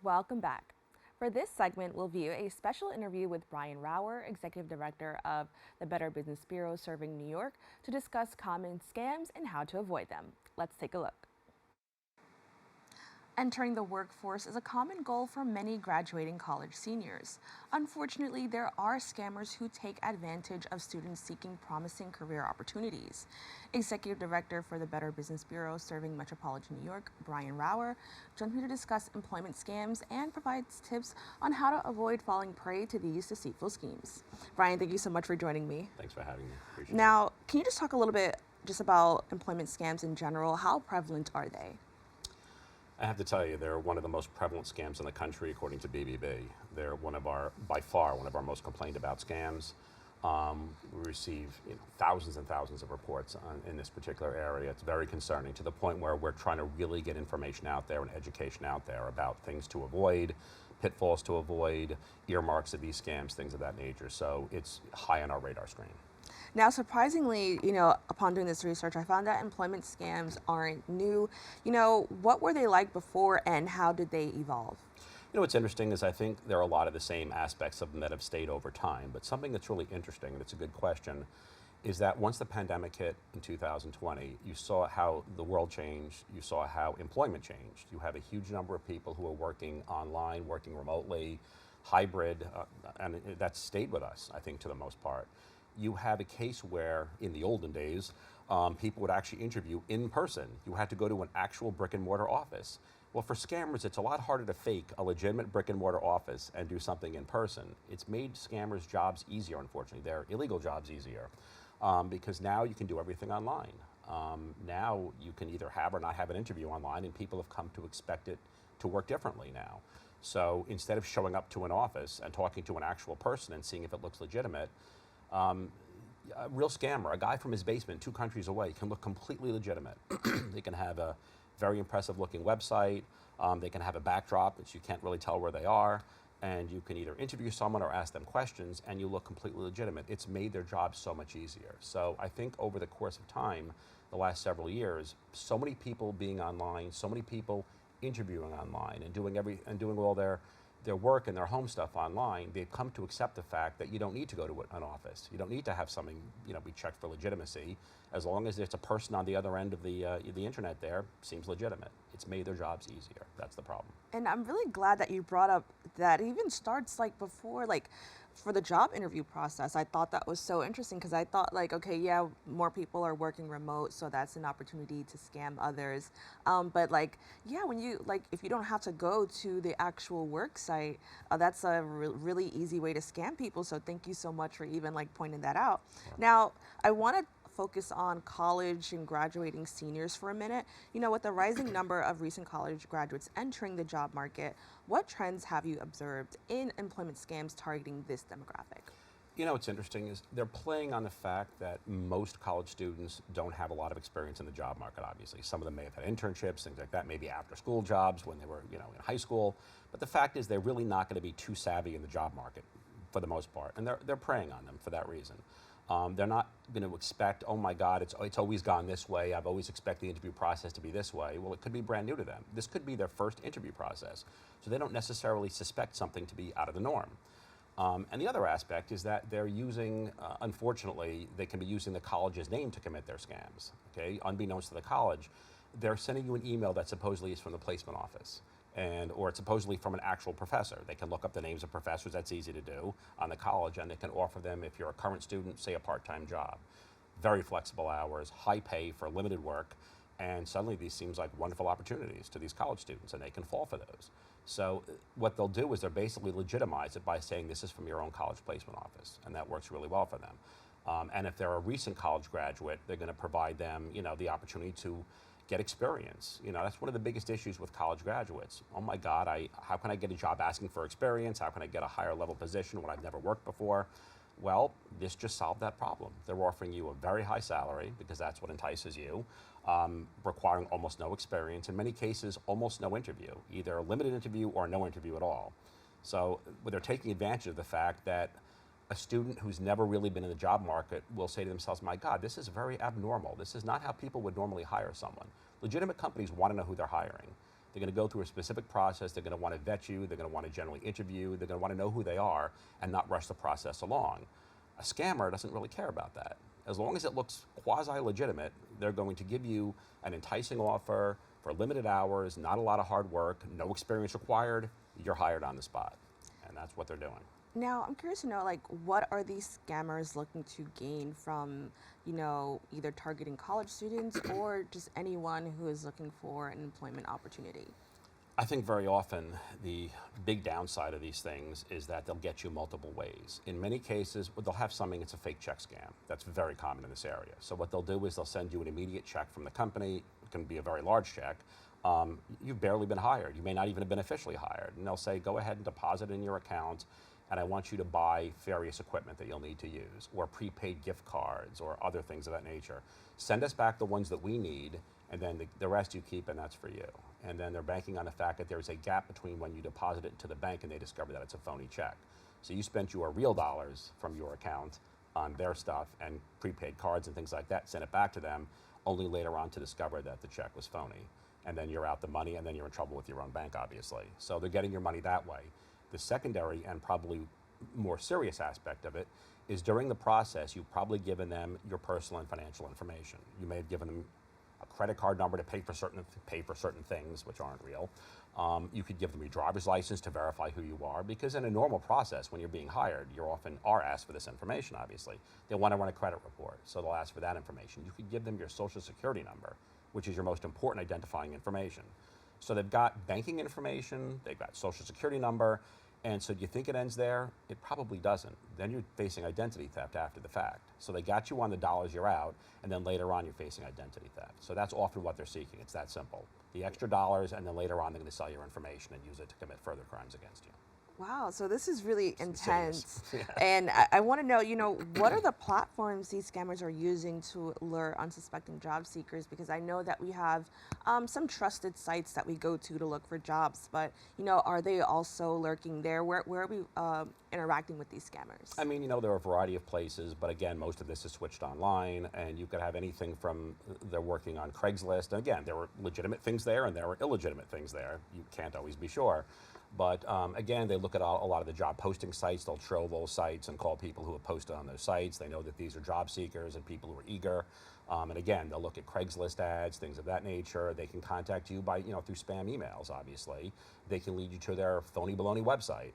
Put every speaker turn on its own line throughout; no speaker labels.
Welcome back. For this segment, we'll view a special interview with Brian Rauer, Executive Director of the Better Business Bureau serving New York, to discuss common scams and how to avoid them. Let's take a look. Entering the workforce is a common goal for many graduating college seniors. Unfortunately, there are scammers who take advantage of students seeking promising career opportunities. Executive Director for the Better Business Bureau serving Metropolitan New York, Brian Rauer, joins me to discuss employment scams and provides tips on how to avoid falling prey to these deceitful schemes. Brian, thank you so much for joining me.
Thanks for having me. Appreciate it.
Now, can you just talk a little bit just about employment scams in general? How prevalent are they?
I have to tell you, they're one of the most prevalent scams in the country, according to B.B.B. They're by far, one of our most complained about scams. We receive thousands and thousands of reports in this particular area. It's very concerning, to the point where we're trying to really get information out there and education out there about things to avoid, pitfalls to avoid, earmarks of these scams, things of that nature. So it's high on our radar screen.
Now, surprisingly, upon doing this research, I found that employment scams aren't new. What were they like before and how did they evolve?
What's interesting is I think there are a lot of the same aspects of them that have stayed over time, but something that's really interesting, and it's a good question, is that once the pandemic hit in 2020, you saw how the world changed, you saw how employment changed. You have a huge number of people who are working online, working remotely, hybrid, and that's stayed with us, I think, to the most part. You have a case where, in the olden days, people would actually interview in person. You had to go to an actual brick and mortar office. Well, for scammers, it's a lot harder to fake a legitimate brick and mortar office and do something in person. It's made scammers' jobs easier, unfortunately. Their illegal jobs easier, because now you can do everything online. Now you can either have or not have an interview online, and people have come to expect it to work differently now. So instead of showing up to an office and talking to an actual person and seeing if it looks legitimate, a real scammer, a guy from his basement 2 countries away, can look completely legitimate. They can have a very impressive looking website, they can have a backdrop that you can't really tell where they are, and you can either interview someone or ask them questions and you look completely legitimate. It's made their job so much easier. So I think over the course of time, the last several years, so many people being online, so many people interviewing online and doing all their work and their home stuff online, they've come to accept the fact that you don't need to go to an office. You don't need to have something, be checked for legitimacy. As long as there's a person on the other end of the internet there, seems legitimate. It's made their jobs easier. That's the problem.
And I'm really glad that you brought up that it even starts before, for the job interview process. I thought that was so interesting because I thought okay, yeah, more people are working remote, so that's an opportunity to scam others. But yeah, when you, if you don't have to go to the actual work site, that's a really easy way to scam people. So thank you so much for even pointing that out.
Sure.
Now, I want to focus on college and graduating seniors for a minute. With the rising number of recent college graduates entering the job market, what trends have you observed in employment scams targeting this demographic?
What's interesting is they're playing on the fact that most college students don't have a lot of experience in the job market, obviously. Some of them may have had internships, things like that, maybe after school jobs when they were in high school. But the fact is they're really not going to be too savvy in the job market for the most part, and they're preying on them for that reason. They're not going to expect, oh my God, it's always gone this way. I've always expected the interview process to be this way. Well, it could be brand new to them. This could be their first interview process. So they don't necessarily suspect something to be out of the norm. And the other aspect is that they're using, unfortunately, they can be using the college's name to commit their scams. Okay, unbeknownst to the college, they're sending you an email that supposedly is from the placement office. Or it's supposedly from an actual professor. They can look up the names of professors, that's easy to do, on the college, and they can offer them, if you're a current student, say a part-time job. Very flexible hours, high pay for limited work, and suddenly these seems like wonderful opportunities to these college students, and they can fall for those. So what they'll do is they'll basically legitimize it by saying this is from your own college placement office, and that works really well for them. And if they're a recent college graduate, they're going to provide them, the opportunity to get experience. That's one of the biggest issues with college graduates. Oh my God, how can I get a job asking for experience? How can I get a higher level position when I've never worked before? Well, this just solved that problem. They're offering you a very high salary because that's what entices you, requiring almost no experience, in many cases almost no interview, either a limited interview or no interview at all. So they're taking advantage of the fact that a student who's never really been in the job market will say to themselves, my God, this is very abnormal. This is not how people would normally hire someone. Legitimate companies want to know who they're hiring. They're going to go through a specific process. They're going to want to vet you. They're going to want to generally interview. They're going to want to know who they are and not rush the process along. A scammer doesn't really care about that. As long as it looks quasi-legitimate, they're going to give you an enticing offer for limited hours, not a lot of hard work, no experience required. You're hired on the spot, and that's what they're doing.
Now, I'm curious to know, like, what are these scammers looking to gain from, either targeting college students or just anyone who is looking for an employment opportunity?
I think very often the big downside of these things is that they'll get you multiple ways. In many cases, they'll have something, it's a fake check scam. That's very common in this area. So what they'll do is they'll send you an immediate check from the company. It can be a very large check. You've barely been hired. You may not even have been officially hired. And they'll say, go ahead and deposit in your account, and I want you to buy various equipment that you'll need to use, or prepaid gift cards, or other things of that nature. Send us back the ones that we need, and then the rest you keep, and that's for you. And then they're banking on the fact that there's a gap between when you deposit it into the bank and they discover that it's a phony check. So you spent your real dollars from your account on their stuff and prepaid cards and things like that, send it back to them, only later on to discover that the check was phony. And then you're out the money, and then you're in trouble with your own bank, obviously. So they're getting your money that way. The secondary and probably more serious aspect of it is during the process, you've probably given them your personal and financial information. You may have given them a credit card number to pay for certain things, which aren't real. You could give them your driver's license to verify who you are, because in a normal process, when you're being hired, you often are asked for this information, obviously. They want to run a credit report, so they'll ask for that information. You could give them your social security number, which is your most important identifying information. So they've got banking information, they've got social security number, and so do you think it ends there? It probably doesn't. Then you're facing identity theft after the fact. So they got you on the dollars you're out, and then later on you're facing identity theft. So that's often what they're seeking. It's that simple. The extra dollars, and then later on they're going to sell your information and use it to commit further crimes against you.
Wow, so this is really intense.
Yeah.
And I want to know, what are the platforms these scammers are using to lure unsuspecting job seekers? Because I know that we have some trusted sites that we go to look for jobs, but, are they also lurking there? Where are we interacting with these scammers?
I mean, there are a variety of places, but again, most of this is switched online, and you could have anything from they're working on Craigslist. And again, there were legitimate things there, and there were illegitimate things there. You can't always be sure. But again, they look at a lot of the job posting sites. They'll troll those sites and call people who have posted on those sites. They know that these are job seekers and people who are eager. And again, they'll look at Craigslist ads, things of that nature. They can contact you by, through spam emails, obviously. They can lead you to their phony baloney website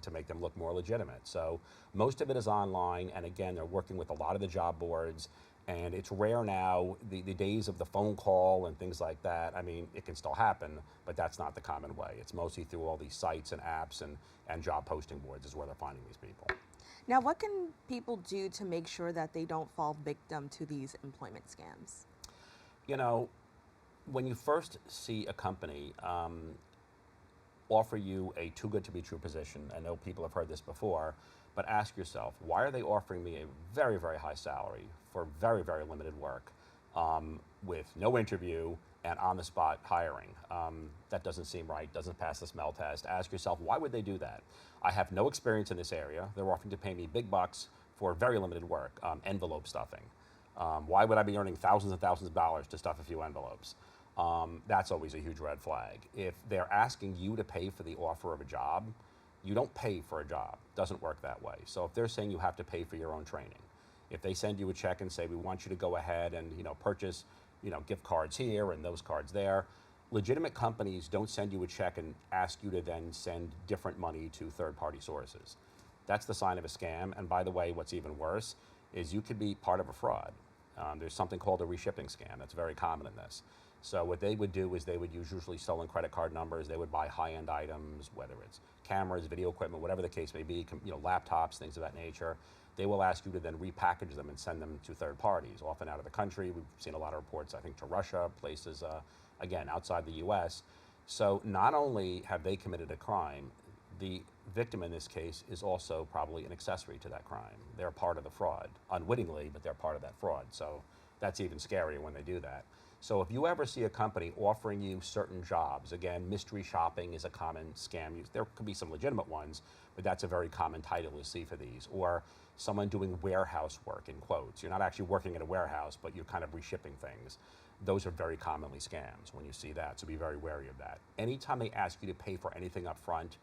to make them look more legitimate. So most of it is online. And again, they're working with a lot of the job boards. And it's rare now, the days of the phone call and things like that. I mean, it can still happen, but that's not the common way. It's mostly through all these sites and apps and job posting boards is where they're finding these people.
Now, what can people do to make sure that they don't fall victim to these employment scams?
When you first see a company offer you a too good to be true position, I know people have heard this before, but ask yourself, why are they offering me a very, very high salary for very, very limited work with no interview and on-the-spot hiring? That doesn't seem right, doesn't pass the smell test. Ask yourself, why would they do that? I have no experience in this area. They're offering to pay me big bucks for very limited work, envelope stuffing. Why would I be earning thousands and thousands of dollars to stuff a few envelopes? That's always a huge red flag. If they're asking you to pay for the offer of a job, you don't pay for a job. It doesn't work that way. So if they're saying you have to pay for your own training, if they send you a check and say, we want you to go ahead and purchase gift cards here and those cards there, legitimate companies don't send you a check and ask you to then send different money to third-party sources. That's the sign of a scam. And by the way, what's even worse is you could be part of a fraud. There's something called a reshipping scam that's very common in this. So what they would do is they would use usually stolen credit card numbers. They would buy high-end items, whether it's cameras, video equipment, whatever the case may be, laptops, things of that nature. They will ask you to then repackage them and send them to third parties, often out of the country. We've seen a lot of reports, I think, to Russia, places, again, outside the U.S. So not only have they committed a crime, the victim in this case is also probably an accessory to that crime. They're part of the fraud, unwittingly, but they're part of that fraud. So that's even scarier when they do that. So if you ever see a company offering you certain jobs, again, mystery shopping is a common scam. There could be some legitimate ones, but that's a very common title you see for these. Or someone doing warehouse work, in quotes. You're not actually working in a warehouse, but you're kind of reshipping things. those are very commonly scams when you see that, so be very wary of that. Anytime they ask you to pay for anything up front,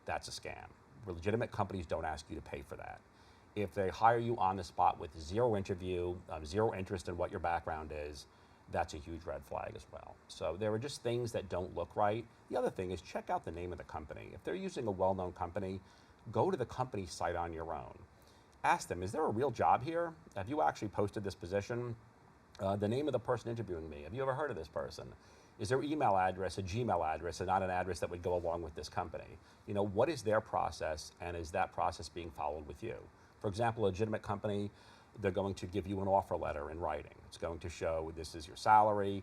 that's a scam. Legitimate companies don't ask you to pay for that. If they hire you on the spot with zero interview, zero interest in what your background is, that's a huge red flag as well. So there are just things that don't look right. The other thing is check out the name of the company. If they're using a well-known company, go to the company site on your own. Ask them, is there a real job here? Have you actually posted this position? The name of the person interviewing me, have you ever heard of this person? Is their email address a Gmail address and not an address that would go along with this company? You know, what is their process, and is that process being followed with you? For example, a legitimate company, they're going to give you an offer letter in writing. It's going to show this is your salary.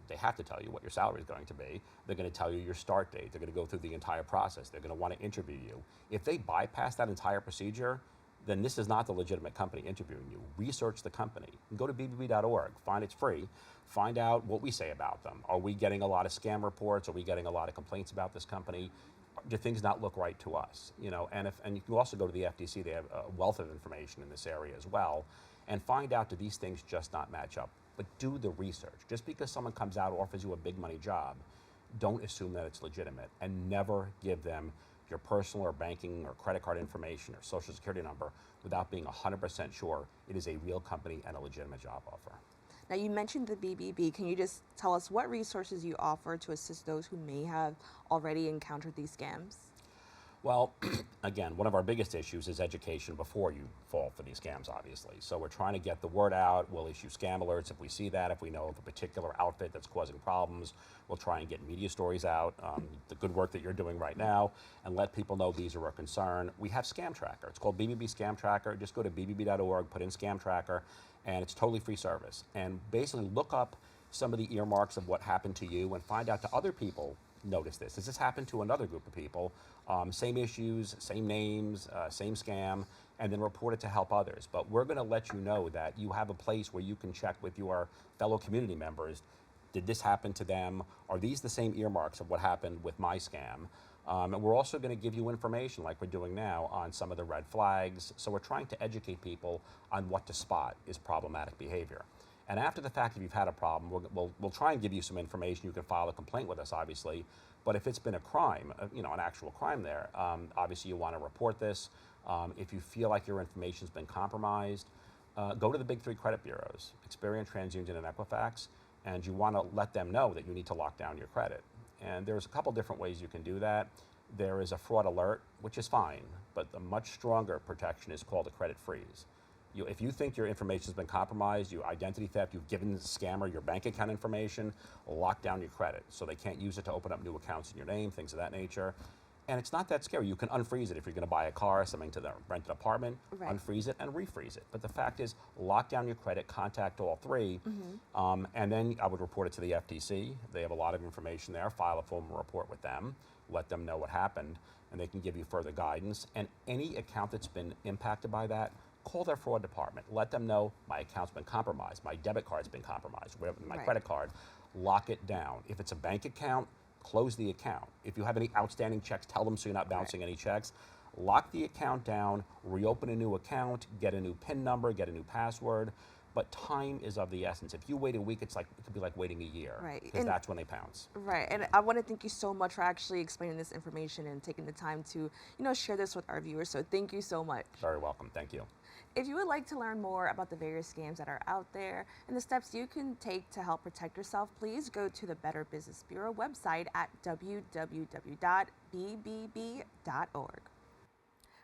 They have to tell you what your salary is going to be. They're going to tell you your start date. They're going to go through the entire process. They're going to want to interview you. If they bypass that entire procedure, then this is not the legitimate company interviewing you. Research the company. Go to B.B.B.org. Find it's free. Find out what we say about them. Are we getting a lot of scam reports? Are we getting a lot of complaints about this company? Do things not look right to us? You know, and you can also go to the FTC. They have a wealth of information in this area as well, and find out, do these things just not match up? But do the research. Just because someone comes out and offers you a big money job, don't assume that it's legitimate, and never give them your personal or banking or credit card information or social security number without being 100% sure it is a real company and a legitimate job offer.
Now, you mentioned the B.B.B. Can you just tell us what resources you offer to assist those who may have already encountered these scams?
Well, again, one of our biggest issues is education before you fall for these scams, obviously. So we're trying to get the word out. We'll issue scam alerts if we see that. If we know of a particular outfit that's causing problems, we'll try and get media stories out, the good work that you're doing right now, and let people know these are a concern. We have Scam Tracker. It's called B.B.B. Scam Tracker. Just go to bbb.org, put in Scam Tracker, and it's totally free service. And basically look up some of the earmarks of what happened to you and find out, do other people notice this? Does this happen to another group of people? Same issues, same names, same scam, and then report it to help others. But we're going to let you know that you have a place where you can check with your fellow community members. Did this happen to them? Are these the same earmarks of what happened with my scam? And we're also going to give you information, like we're doing now, on some of the red flags. So we're trying to educate people on what to spot is problematic behavior. And after the fact, if you've had a problem, we'll try and give you some information. You can file a complaint with us, obviously. But if it's been a crime, an actual crime there, obviously you want to report this. If you feel like your information's been compromised, go to the big three credit bureaus, Experian, TransUnion, and Equifax, and you want to let them know that you need to lock down your credit. And there's a couple different ways you can do that. There is a fraud alert, which is fine, but the much stronger protection is called a credit freeze. If you think your information has been compromised, you identity theft, you've given the scammer your bank account information, lock down your credit so they can't use it to open up new accounts in your name, things of that nature. And it's not that scary. You can unfreeze it if you're going to buy a car, something to rent an apartment, right. Unfreeze it and refreeze it. But the fact is, lock down your credit, contact all three, and then I would report it to the FTC. They have a lot of information there. File a formal report with them, let them know what happened, and they can give you further guidance. And any account that's been impacted by that, call their fraud department. Let them know my account's been compromised, my debit card's been compromised, whatever, my credit card. Lock it down. If it's a bank account, close the account. If you have any outstanding checks, tell them so you're not bouncing any checks. Lock the account down, reopen a new account, get a new PIN number, get a new password. But time is of the essence. If you wait a week, it could be like waiting a year, because that's when they pounce.
Right, and I want to thank you so much for actually explaining this information and taking the time to, share this with our viewers. So thank you so much.
Very welcome. Thank you.
If you would like to learn more about the various scams that are out there and the steps you can take to help protect yourself, please go to the Better Business Bureau website at www.bbb.org.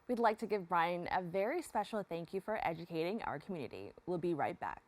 We'd like to give Brian a very special thank you for educating our community. We'll be right back.